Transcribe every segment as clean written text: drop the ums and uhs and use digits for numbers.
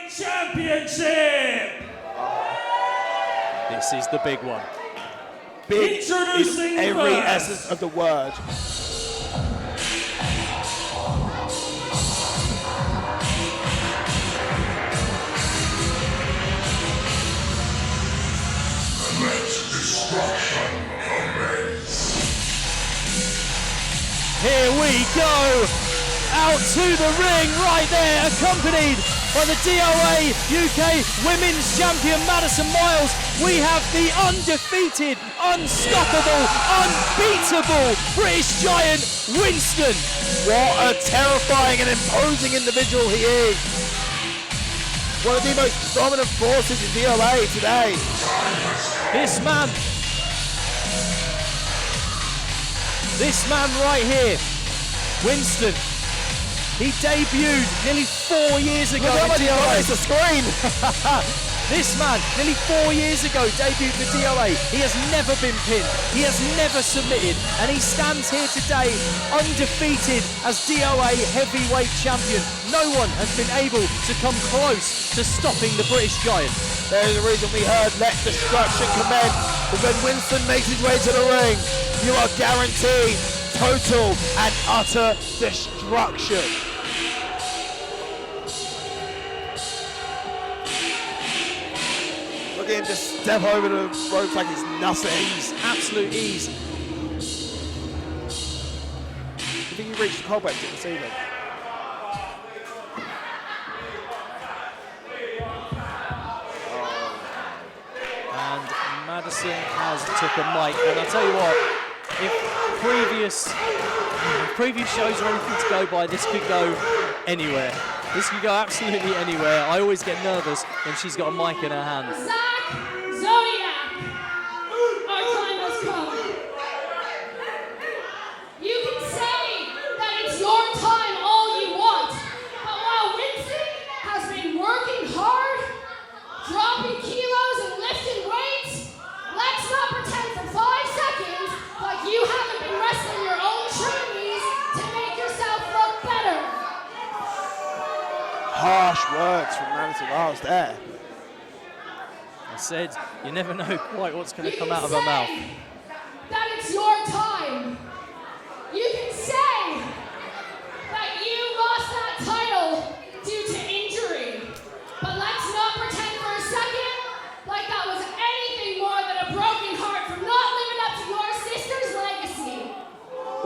Championship! This is the big one. Big Introducing in every first. essence of the word. Here we go, out to the ring right there, accompanied by the DOA UK Women's Champion Madison Miles. We have the undefeated, unstoppable, unbeatable British giant Winston. What a terrifying and imposing individual he is. One of the most dominant forces in DOA today. This man right here, Winston, he debuted nearly 4 years ago. Look how much he the screen. This man, nearly 4 years ago, debuted for DOA. He has never been pinned. He has never submitted. And he stands here today undefeated as DOA heavyweight champion. No one has been able to come close to stopping the British giant. There's a reason we heard let destruction commence. But when Winston makes his way to the ring, you are guaranteed total and utter destruction. Look at him just step over the ropes like it's nothing. Ease, absolute ease. I think you reached the cobwebs at the ceiling. And Madison has took a mic. And I'll tell you what, if previous shows are anything to go by, this could go anywhere. This could go absolutely anywhere. I always get nervous when she's got a mic in her hand. Zak Zodiac, our time has come. You can say that it's your time all you want, but while Winston has been working hard, dropping kilos and lifting weights, let's not pretend for 5 seconds like you haven't been wrestling your own trainees to make yourself look better. Harsh words from Madison Miles there. I said, you never know quite what's going to come out of her mouth. That it's your time. You can say that you lost that title due to injury. But let's not pretend for a second like that was anything more than a broken heart from not living up to your sister's legacy.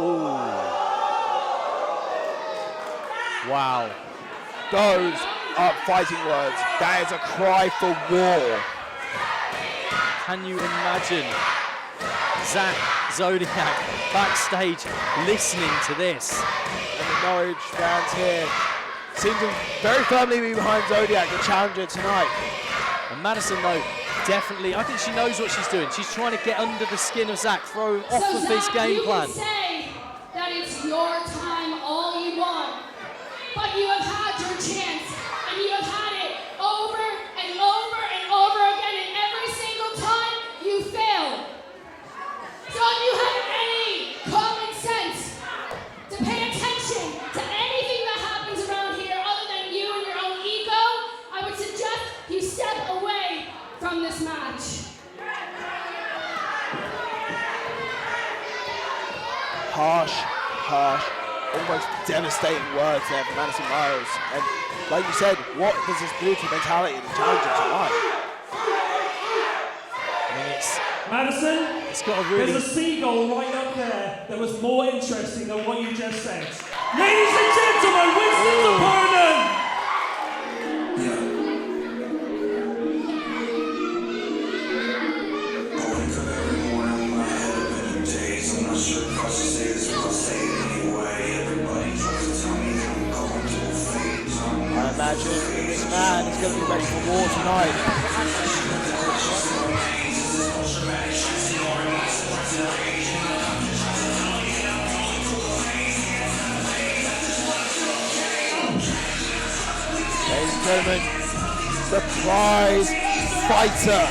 Ooh. Wow. Those are fighting words. That is a cry for war. Can you imagine Zak Zodiac backstage listening to this? And the Norwich fans here seem to very firmly be behind Zodiac, the challenger tonight. And Madison, though, definitely, I think she knows what she's doing. She's trying to get under the skin of Zak, throw him off of his game plan. You can say that it's your time all you want, but you have had your chance, and you have had it over and over and over again, and every single time you failed. So if you have any common sense to pay attention to anything that happens around here other than you and your own ego, I would suggest you step away from this match. Harsh, almost devastating words there from Madison Miles. And like you said, what does this brutal mentality of the challenger tonight? I mean, Madison, it's got a really... there's a seagull right up there that was more interesting than what you just said. Ladies and gentlemen, Winston's opponent! I imagine this man is going to be ready for war tonight. Ladies and gentlemen, the prize fighter.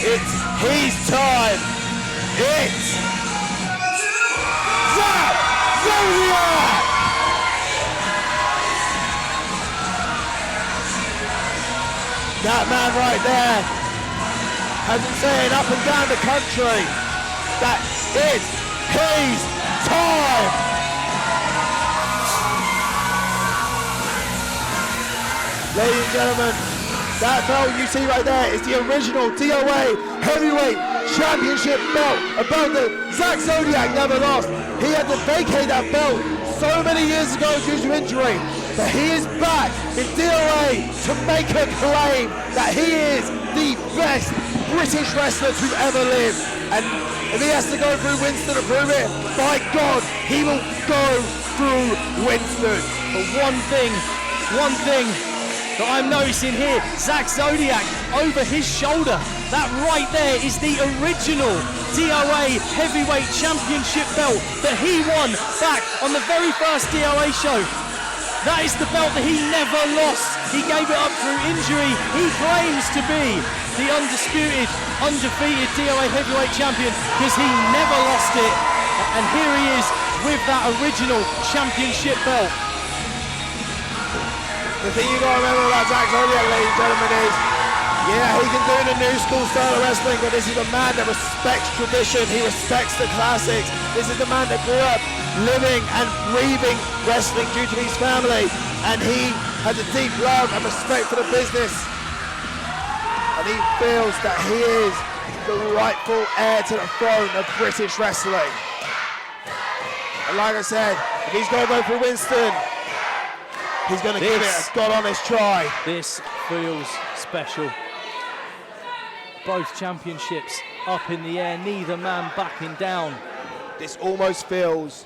It's his time. It's Zak Zodiac! That man right there has been saying up and down the country that it's his time. Ladies and gentlemen, that belt you see right there is the original DOA Heavyweight Championship belt, a belt that Zak Zodiac never lost. He had to vacate that belt so many years ago due to injury, but he is back in DOA to make a claim that he is the best British wrestler to ever live. And if he has to go through Winston to prove it, by God, he will go through Winston. But one thing that I'm noticing here, Zak Zodiac over his shoulder, that right there is the original DOA Heavyweight Championship belt that he won back on the very first DOA show. That is the belt that he never lost. He gave it up through injury. He claims to be the undisputed, undefeated DOA Heavyweight Champion because he never lost it. And here he is with that original championship belt. The thing you gotta remember about Zak Zodiac, ladies and gentlemen, is yeah, he can do the new school style of wrestling, but this is a man that respects tradition. He respects the classics. This is the man that grew up living and breathing wrestling due to his family, and he has a deep love and respect for the business. And he feels that he is the rightful heir to the throne of British wrestling. And like I said, if he's gonna go for Winston, he's going to give it a God-honest try. This feels special. Both championships up in the air, neither man backing down. This almost feels...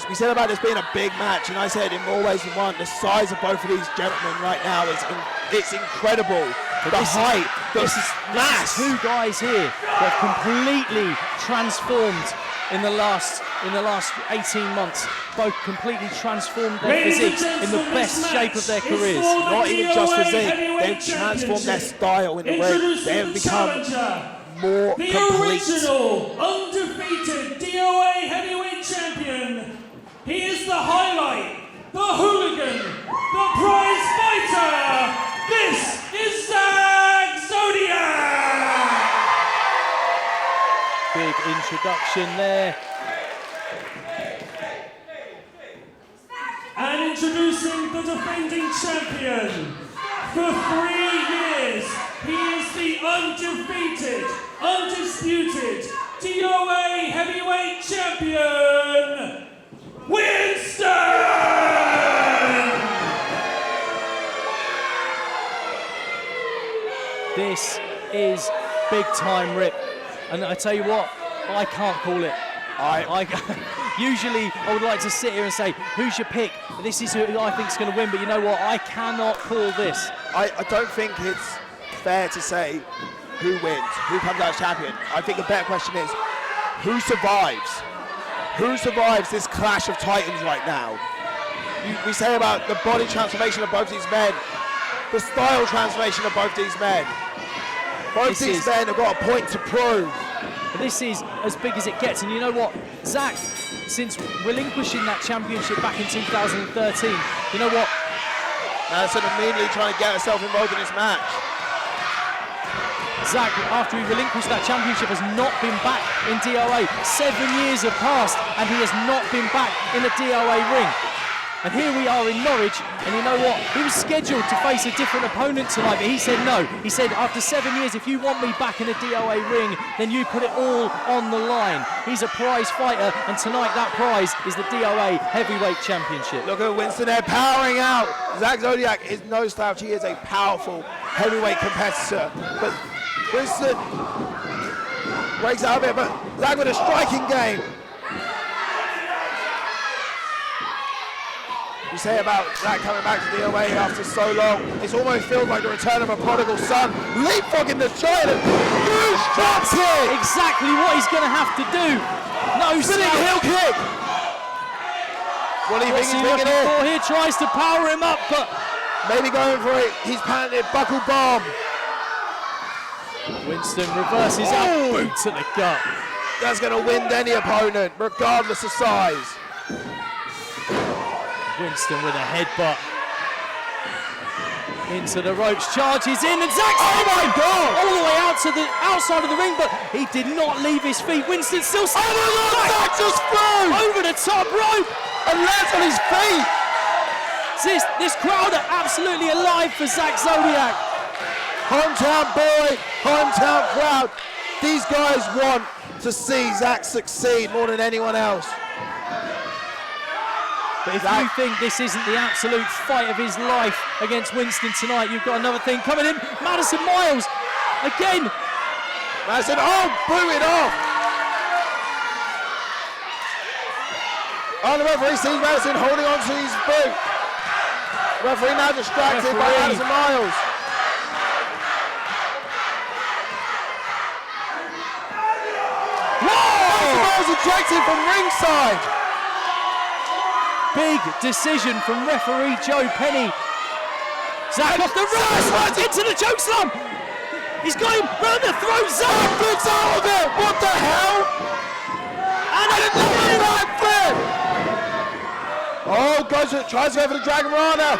We said about this being a big match, and I said in more ways than one, the size of both of these gentlemen right now is it's incredible. But the height, this is mass. Two guys here that have completely transformed in the last 18 months, both completely transformed their physiques in the best shape of their careers. Not even just physique, they've transformed their style in the ring. They have become more complete. The original, undefeated DOA Heavyweight Champion. He is the highlight, the hooligan, the prize fighter. This is Zak Zodiac. Big introduction there. And introducing the defending champion. For 3 years, he is the undefeated, undisputed DOA Heavyweight Champion, Winston! This is big time, Rip. And I tell you what, I can't call it. Usually I would like to sit here and say, who's your pick? This is who I think is going to win, but you know what? I cannot call this. I don't think it's fair to say who wins, who comes out champion. I think the better question is, who survives? Who survives this clash of titans right now? We say about the body transformation of both these men, the style transformation of both these men. Both these men have got a point to prove. This is as big as it gets, and you know what? Zak, since relinquishing that championship back in 2013, you know what? Madison immediately trying to get herself involved in this match. Zak, after he relinquished that championship, has not been back in DOA. 7 years have passed, and he has not been back in a DOA ring. And here we are in Norwich, and you know what? He was scheduled to face a different opponent tonight, but he said no. He said, after 7 years, if you want me back in a DOA ring, then you put it all on the line. He's a prize fighter, and tonight that prize is the DOA Heavyweight Championship. Look at Winston there powering out. Zak Zodiac is no slouch. He is a powerful heavyweight competitor. But Winston breaks out of it, but Zak with a striking game. You say about Zak coming back to DOA after so long, it almost feels like the return of a prodigal son, leapfrogging the giant, huge drop kick! Exactly what he's going to have to do. No spinning heel kick! What do you think he's thinking here? Here tries to power him up, but maybe going for it. He's patented buckle bomb. Winston reverses out, boot to the gut. That's going to win any opponent, regardless of size. Winston with a headbutt. Into the ropes, charges in, and Zak, oh my God! All the way out to the outside of the ring, but he did not leave his feet. Winston still standing. Oh my God, Zak just flew! Over the top rope! And lands on his feet! This crowd are absolutely alive for Zak Zodiac. Hometown boy, hometown crowd. These guys want to see Zak succeed more than anyone else. But if you think this isn't the absolute fight of his life against Winston tonight, you've got another thing coming in. Madison Miles, again. Madison, oh, blew it off. Oh, the referee sees Madison holding on to his boot. Referee now distracted by Madison Miles. Madison Miles ejected from ringside. Big decision from referee Joe Penny. Zak off the ropes, into the chokeslam. He's got him round the throat. Zak gets out of it. What the hell? And another backflip. Oh, tries to go for the Dragon Rana.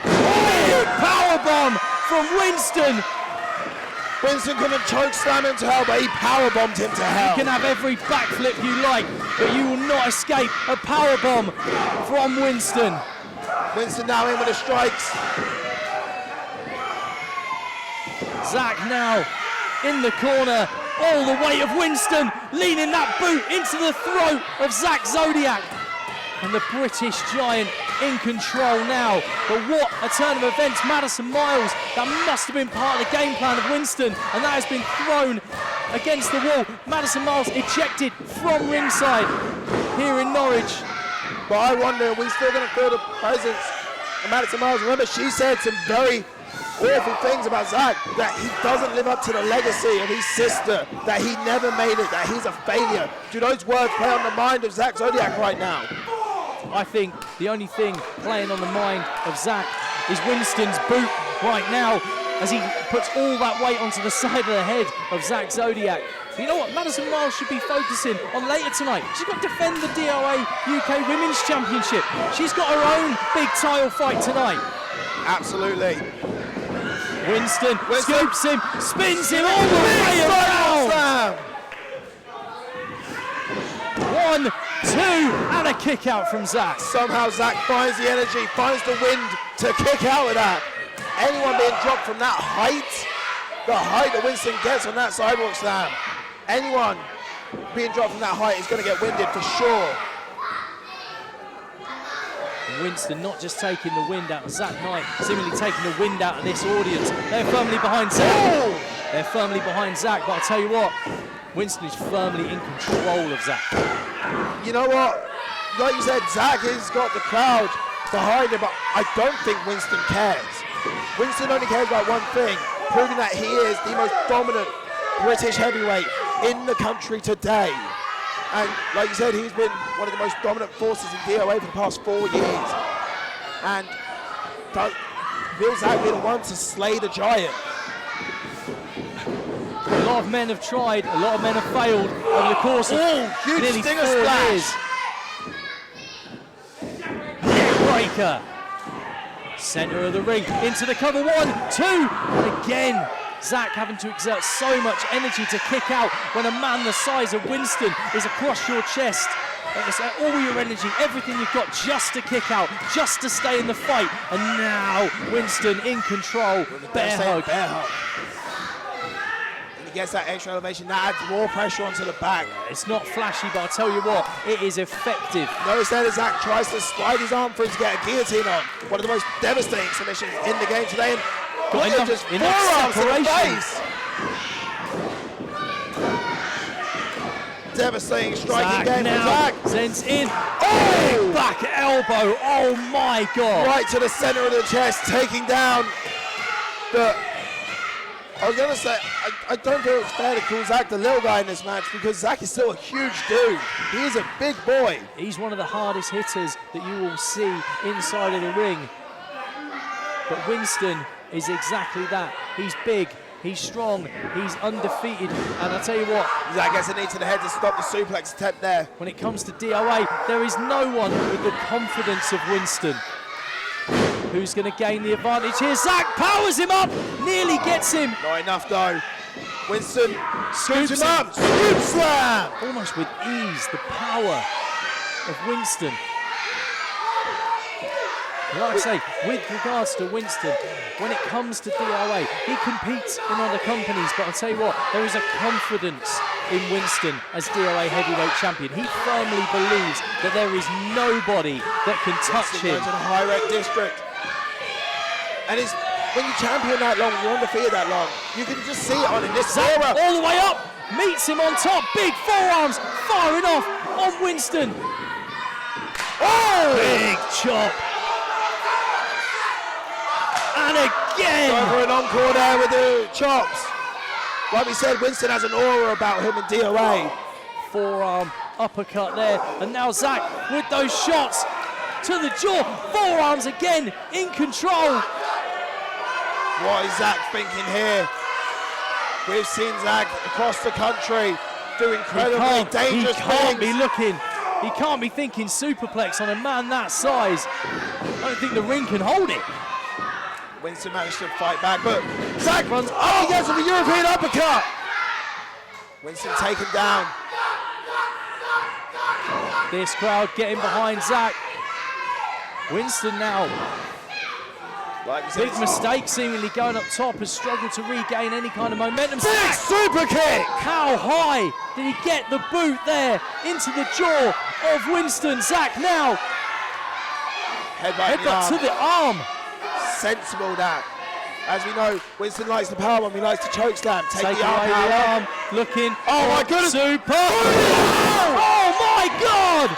Oh, powerbomb from Winston. Winston couldn't choke slam him to hell, but he powerbombed him to hell. You can have every backflip you like, but you will not escape a powerbomb from Winston. Winston now in with the strikes. Zak now in the corner. All the weight of Winston leaning that boot into the throat of Zak Zodiac. And the British Giant in control now. But what a turn of events. Madison Miles, that must have been part of the game plan of Winston, and that has been thrown against the wall. Madison Miles ejected from ringside here in Norwich. But I wonder, are we still going to feel the presence of Madison Miles? Remember, she said some very awful things about Zak, that he doesn't live up to the legacy of his sister, that he never made it, that he's a failure. Do those words play on the mind of Zak Zodiac right now? I think the only thing playing on the mind of Zak is Winston's boot right now, as he puts all that weight onto the side of the head of Zak Zodiac. But you know what? Madison Miles should be focusing on later tonight. She's got to defend the DOA UK Women's Championship. She's got her own big title fight tonight. Absolutely. Winston scoops him, spins him all the way around. 1, 2, and a kick out from Zak. Somehow Zak finds the energy, finds the wind to kick out with that. Anyone being dropped from that height, the height that Winston gets on that sidewalk slam, anyone being dropped from that height is going to get winded for sure. Winston not just taking the wind out of Zak Knight, seemingly taking the wind out of this audience. They're firmly behind Zak. Oh! They're firmly behind Zak, but I'll tell you what, Winston is firmly in control of Zak. You know what? Like you said, Zak has got the crowd behind him, but I don't think Winston cares. Winston only cares about one thing, proving that he is the most dominant British heavyweight in the country today. And like you said, he's been one of the most dominant forces in DOA for the past 4 years. And will Zak be the one to slay the giant? A lot of men have tried, a lot of men have failed over the course of huge nearly 4 stinger splash. years. Neckbreaker. Center of the ring, into the cover, 1, 2, and again, Zak having to exert so much energy to kick out when a man the size of Winston is across your chest. It's all your energy, everything you've got just to kick out, just to stay in the fight. And now Winston in control, bear hug. And he gets that extra elevation, that adds more pressure onto the back. It's not flashy, but I'll tell you what, it is effective. Notice that as Zak tries to slide his arm through to get a guillotine on. One of the most devastating submissions in the game today. And Got enough, just enough forearms to the separation. face. Devastating striking game now from Zak. sends in. Oh! Back elbow. Oh my God. Right to the center of the chest, taking down the. I was going to say, I don't think it's fair to call Zak the little guy in this match, because Zak is still a huge dude. He is a big boy. He's one of the hardest hitters that you will see inside of the ring. But Winston is exactly that. He's big, he's strong, he's undefeated, and I'll tell you what, Zak gets a knee to the head to stop the suplex attempt there. when it comes to DOA, there is no one with the confidence of Winston. Who's going to gain the advantage here? Zak powers him up, nearly gets him. Not enough though. Winston scoops him him. up. Scoop slam. Almost with ease, the power of Winston. Like I say, with regards to Winston, when it comes to DOA, he competes in other companies, but I'll tell you what, there is a confidence in Winston as DOA heavyweight champion. He firmly believes that there is nobody that can touch him. To the high rec district. And it's, when you champion that long, you're undefeated that long, you can just see it on him. This Zak aura. all the way up, meets him on top, big forearms, firing off on Winston. Oh! Big chop. And again! Going for an encore there with the chops. Like we said, Winston has an aura about him in DOA. Forearm uppercut there, and now Zak with those shots to the jaw. Forearms again, in control. What is Zak thinking here? We've seen Zak across the country do incredibly dangerous He can't things. be looking. He can't be thinking superplex on a man that size. I don't think the ring can hold it. Winston managed to fight back, but Zak runs up against the European uppercut. Winston taken down. This crowd getting behind Zak. Winston now. Like we said, Big mistake seemingly going up top, has struggled to regain any kind of momentum. big super kick. How high did he get the boot there into the jaw of Winston? Zak now. Headbutt to the arm. Sensible that. As we know, Winston likes the powerbomb, he likes the choke slam. Take the away arm the out. arm. Looking. Oh my goodness. Super. Oh my God.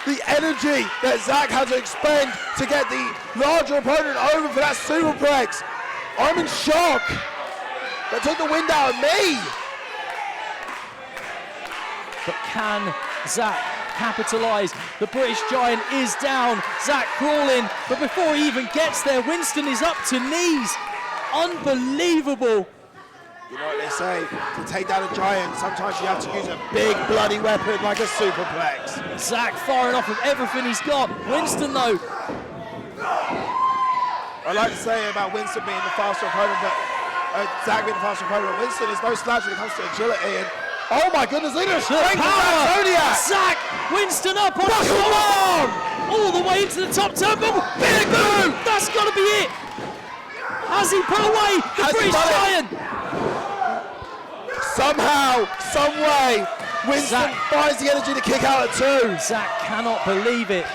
The energy that Zak had to expend to get the larger opponent over for that superplex. I'm in shock. That took the wind out of me. But can Zak capitalise? The British Giant is down. Zak crawling, but before he even gets there, Winston is up to knees. Unbelievable. You know what they say, to take down a giant, sometimes you have to use a big bloody weapon like a superplex. Zak firing off with everything he's got. Winston though. I like to say about Winston being the faster opponent, but Zak being the faster opponent, but Winston is no slouch when it comes to agility. And oh my goodness, look at the strength of Zak Zodiac! Zak, Winston up on his arm! All the way into the top turnbuckle. Big boot! That's got to be it! Has he put away the British Giant? Somehow, some way, Winston Zak finds the energy to kick out at two. Zak cannot believe it.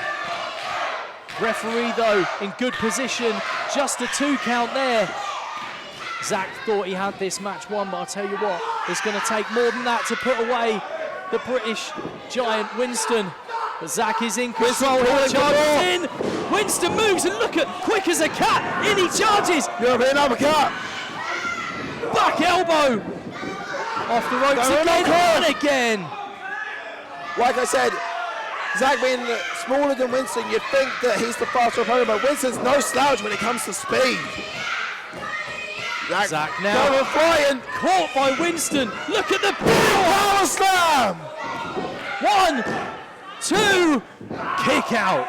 Referee though in good position, just a 2 count there. Zak thought he had this match won, but I'll tell you what, it's going to take more than that to put away the British Giant Winston. But Zak is in control, he charges in. Winston moves and look at, quick as a cat, in he charges. European uppercut. Back elbow. Off the ropes again and again. Like I said, Zak being smaller than Winston, you'd think that he's the faster opponent, but Winston's no slouch when it comes to speed. Zak now going flying. Caught by Winston. Look at the Power slam! 1, 2, kick out.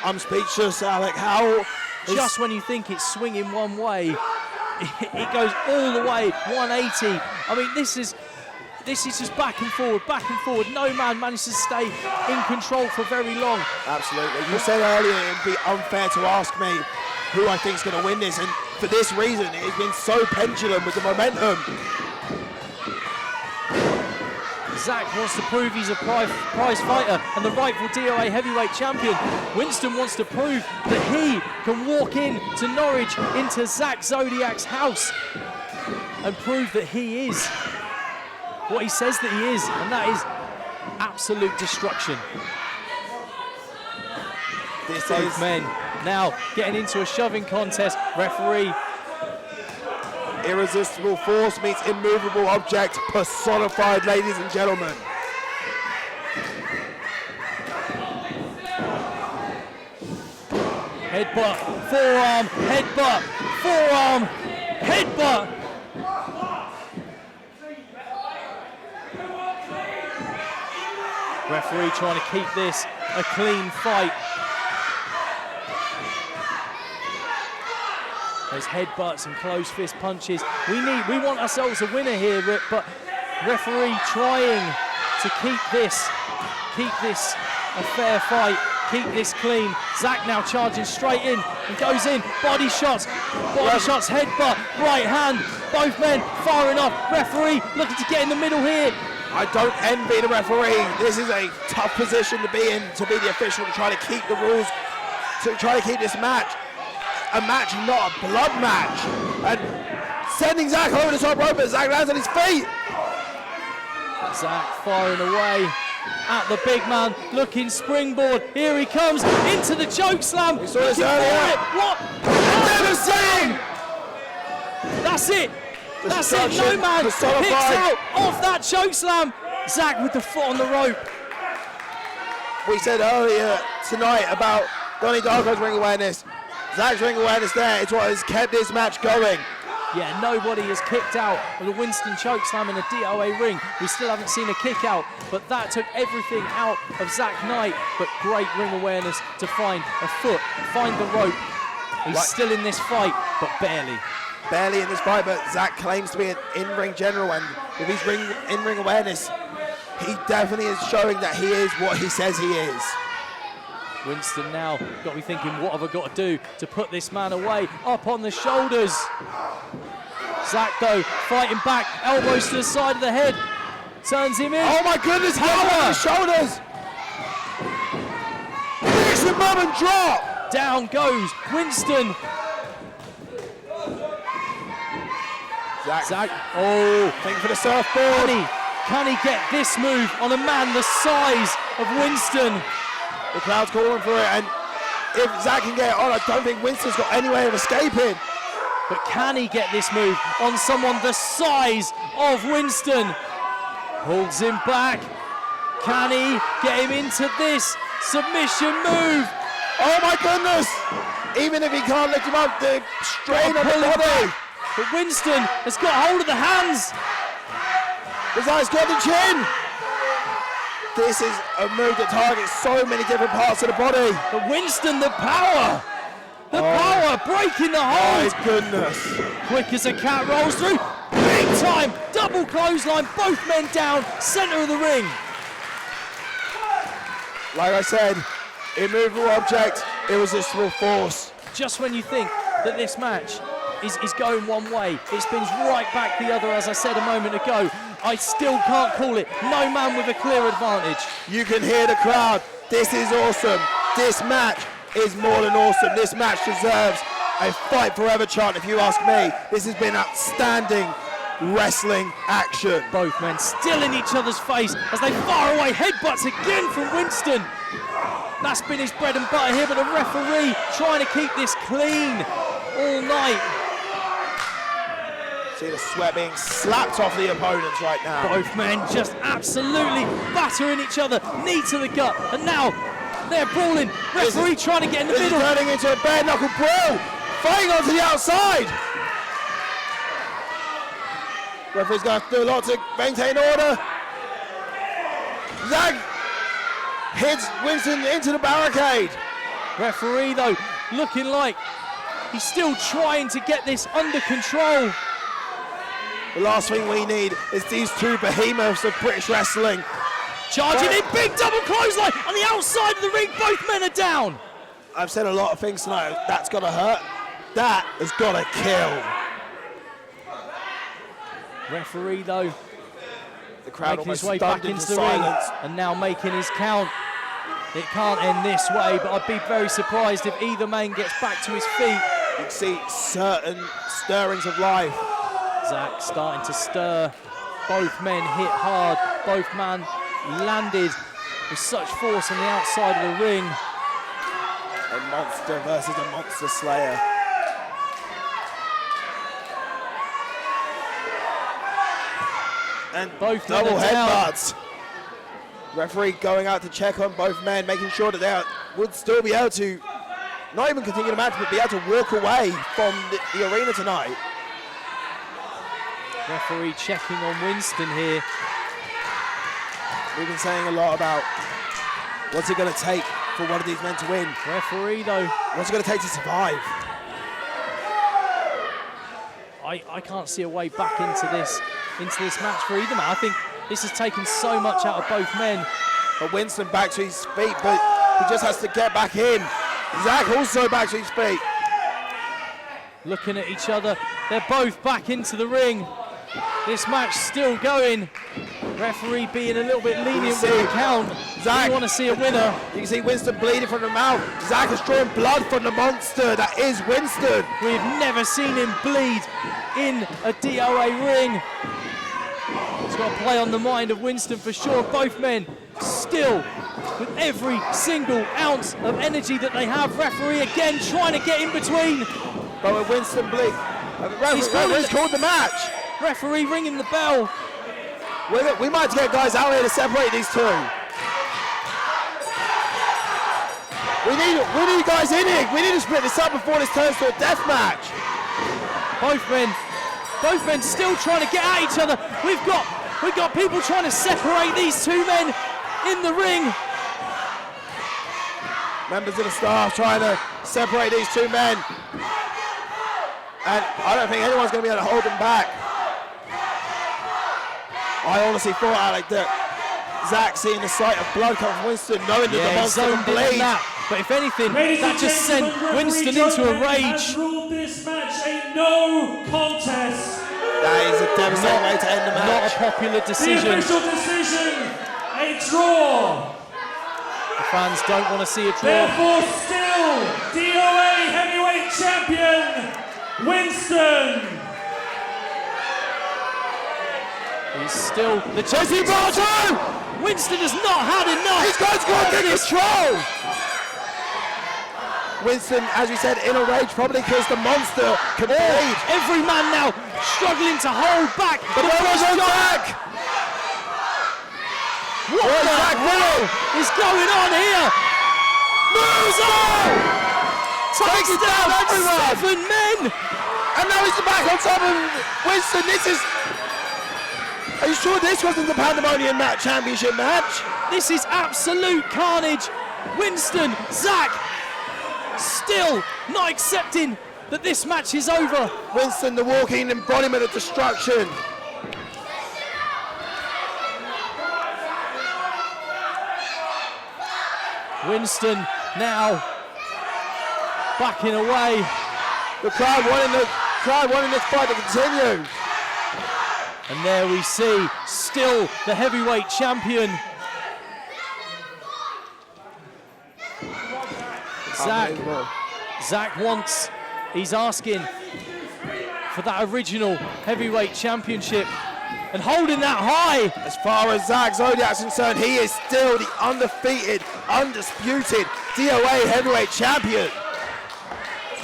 I'm speechless, Alec. How? Just when you think it's swinging one way, it goes all the way 180. I mean, this is just back and forward. No man managed to stay in control for very long. Absolutely. You said earlier it'd be unfair to ask me who I think is going to win this, and for this reason, it's been so pendulum with the momentum. Zak wants to prove he's a prize fighter and the rightful DOA heavyweight champion. Winston wants to prove that he can walk in to Norwich, into Zak Zodiac's house, and prove that he is what he says that he is, and that is absolute destruction. Both men now getting into a shoving contest. Referee. Irresistible force meets immovable object personified, ladies and gentlemen. Headbutt, forearm, headbutt, forearm, headbutt. Referee trying to keep this a clean fight. Those headbutts and close fist punches. We want ourselves a winner here, but referee trying to keep this a fair fight, keep this clean. Zak now charging straight in and goes in. Body shots, headbutt, right hand. Both men firing off. Referee looking to get in the middle here. I don't envy the referee. This is a tough position to be in, to be the official, to try to keep the rules, to try to keep this match a match, not a blood match. And sending Zak over the top rope, but Zak lands on his feet. Zak firing away at the big man, looking springboard. Here he comes into the choke slam. We saw this earlier. What? Devastating! That's it. That's it. No man picks out of that choke slam. Zak with the foot on the rope. We said earlier tonight about Donnie Darko's ring awareness. Zak's ring awareness there is what has kept this match going. Yeah, nobody is kicked out of the Winston chokeslam in a DOA ring. We still haven't seen a kick out, but that took everything out of Zak Knight. But great ring awareness to find a foot, find the rope. He's still in this fight, but barely. Barely in this fight, but Zak claims to be an in-ring general, and with his in-ring awareness, he definitely is showing that he is what he says he is. Winston now got to be thinking, what have I got to do to put this man away? Up on the shoulders. Zak though, fighting back, elbows to the side of the head, turns him in. Oh my goodness, power on the shoulders. There's the moment drop. Down goes Winston. Zak, oh, thank you for the surfboard. Can he get this move on a man the size of Winston? The crowd's calling for it, and if Zak can get it on, I don't think Winston's got any way of escaping. But can he get this move on someone the size of Winston? Pulls him back. Can he get him into this submission move? Oh my goodness! Even if he can't lift him up, the strain on the body. But Winston has got hold of the hands. Zak's got the chin. This is a move that targets so many different parts of the body. But Winston, the power. The power, breaking the hold. My goodness. Quick as a cat rolls through. Big time, double clothesline, both men down, center of the ring. Like I said, immovable object, irresistible force. Just when you think that this match is going one way, it spins right back the other, as I said a moment ago. I still can't call it. No man with a clear advantage. You can hear the crowd. This is awesome. This match is more than awesome. This match deserves a fight forever chant, if you ask me. This has been outstanding wrestling action. Both men still in each other's face as they fire away headbutts again from Winston. That's been his bread and butter here, but the referee trying to keep this clean all night. See the sweat being slapped off the opponents right now. Both men just absolutely battering each other, knee to the gut, and now they're brawling. Referee trying to get in the middle. This is turning into a bare knuckle brawl, fighting onto the outside. Referee's going to have to do a lot to maintain order. Zak hits Winston into the barricade. Referee though, looking like he's still trying to get this under control. The last thing we need is these two behemoths of British wrestling. Charging in, big double clothesline on the outside of the ring, both men are down. I've said a lot of things tonight. That's gotta hurt. That has gotta kill. Referee though, the crowd making his way back into the ring and now making his count. It can't end this way, but I'd be very surprised if either man gets back to his feet. You can see certain stirrings of life. Zak starting to stir. Both men hit hard. Both men landed with such force on the outside of the ring. A monster versus a monster slayer. And both double headbutts. Referee going out to check on both men, making sure that they would still be able to not even continue the match, but be able to walk away from the arena tonight. Referee checking on Winston here. We've been saying a lot about What's it going to take for one of these men to win? Referee though. What's it going to take to survive? I can't see a way back into this match for either man. I think this has taken so much out of both men. But Winston back to his feet, but he just has to get back in. Zak also back to his feet. Looking at each other, they're both back into the ring. This match still going. Referee being a little bit lenient with the count. Zak, you want to see a winner. You can see Winston bleeding from the mouth. Zak has drawn blood from the monster that is Winston. We've never seen him bleed in a DOA ring. It's got to play on the mind of Winston for sure. Both men still with every single ounce of energy that they have. Referee again trying to get in between. But with Winston bleed, referee's called the match. Referee ringing the bell. We might get guys out here to separate these two. We need guys in here. We need to split this up before this turns to a death match. Both men still trying to get at each other. We've got people trying to separate these two men in the ring. Members of the staff trying to separate these two men. And I don't think anyone's going to be able to hold them back. I honestly thought, Alec, that Zak seeing the sight of blood come from Winston, knowing that the monster can bleed. But if anything, that just sent Winston into a rage. Ruled this match a no contest. That is a devastating way to end the match. Not a popular decision. The official decision, a draw. The fans don't want to see a draw. Therefore, still DOA Heavyweight Champion, Winston. He's still the champion. Winston has not had enough. He's got to go and get control. Winston, as we said, in a rage, probably because the monster can bleed. Every man now struggling to hold back. But where was Zak? What the hell is going on here? Moves on! Takes down everyone. 7 men. And now he's back on top of Winston. This is... Are you sure this wasn't the Pandemonium Championship match? This is absolute carnage. Winston, Zak, still not accepting that this match is over. Winston, the walking embodiment of destruction. Winston now backing away. The crowd wanting this fight to continue. And there we see, still the heavyweight champion. Zak wants, he's asking for that original heavyweight championship and holding that high. As far as Zak Zodiac's concerned, he is still the undefeated, undisputed DOA heavyweight champion.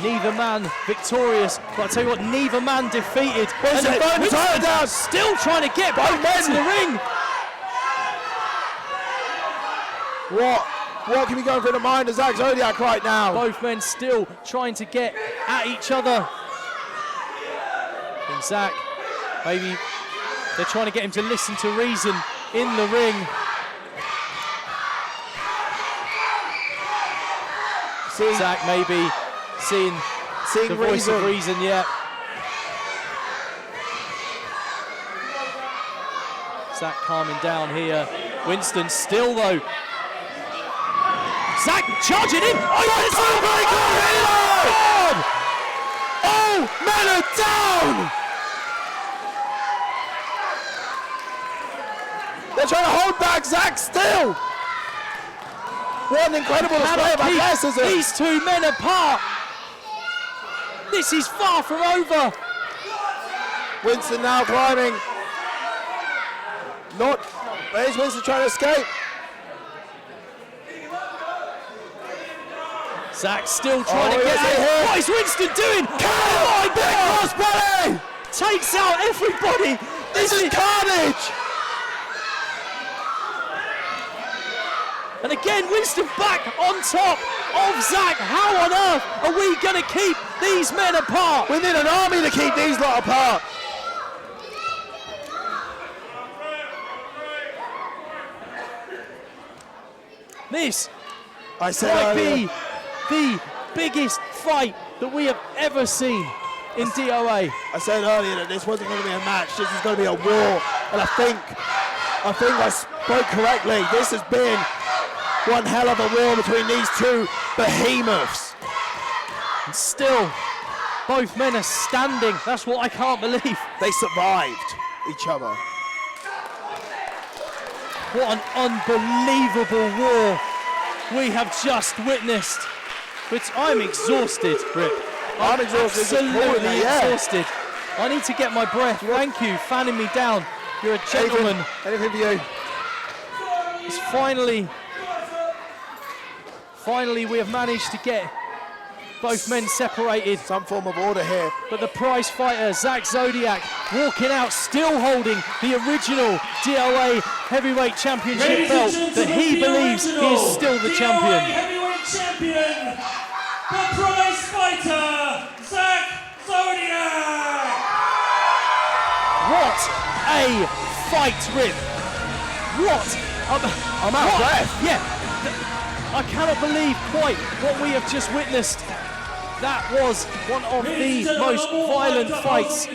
Neither man victorious, but I tell you what, neither man defeated. Winston down. Still trying to get both men to the ring. What can be going through the mind of Zak Zodiac right now? Both men still trying to get at each other. And Zak, maybe they're trying to get him to listen to reason in the ring. Zak maybe seeing the voice of reason, yeah. Zak calming down here. Winston still though. Zak charging in. Oh, men are down! They're trying to hold back Zak still. What an incredible display of athleticism. These two men apart. This is far from over. Winston now climbing. There's Winston trying to escape. Zak still trying to get out. What is Winston doing? Oh my God! Takes out everybody. This is carnage. And again, Winston back on top of Zak. How on earth are we going to keep these men apart? We need an army to keep these lot apart. This I said might earlier, be the biggest fight that we have ever seen in DOA. I said earlier that this wasn't going to be a match. This was going to be a war, and I think I spoke correctly. This has been one hell of a war between these two behemoths. And still, both men are standing. That's what I can't believe. They survived each other. What an unbelievable war we have just witnessed. But I'm exhausted, Rip. I'm exhausted. Absolutely Yeah. exhausted. I need to get my breath. Thank you, fanning me down. You're a gentleman. Anything for you? It's finally we have managed to get both men separated. Some form of order here. But the prize fighter, Zak Zodiac, walking out, still holding the original DOA Heavyweight Championship Ladies belt and that he gentlemen, believes he original is still the DOA champion. Heavyweight Champion, the prize fighter, Zak Zodiac. What a fight, Rip! What? I'm out of breath. Yeah, I cannot believe quite what we have just witnessed. That was one of the most violent fights.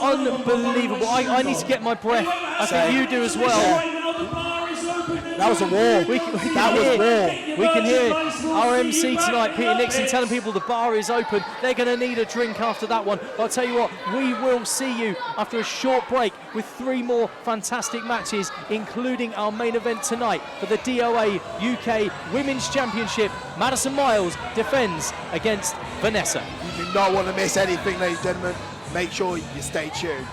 Unbelievable. I need to get my breath. I think you do as well. That was a war. We can hear our MC tonight, Peter Nixon, telling people the bar is open. They're going to need a drink after that one. But I'll tell you what, we will see you after a short break with 3 more fantastic matches, including our main event tonight for the DOA UK Women's Championship. Madison Miles defends against Vanessa. You do not want to miss anything, ladies and gentlemen. Make sure you stay tuned.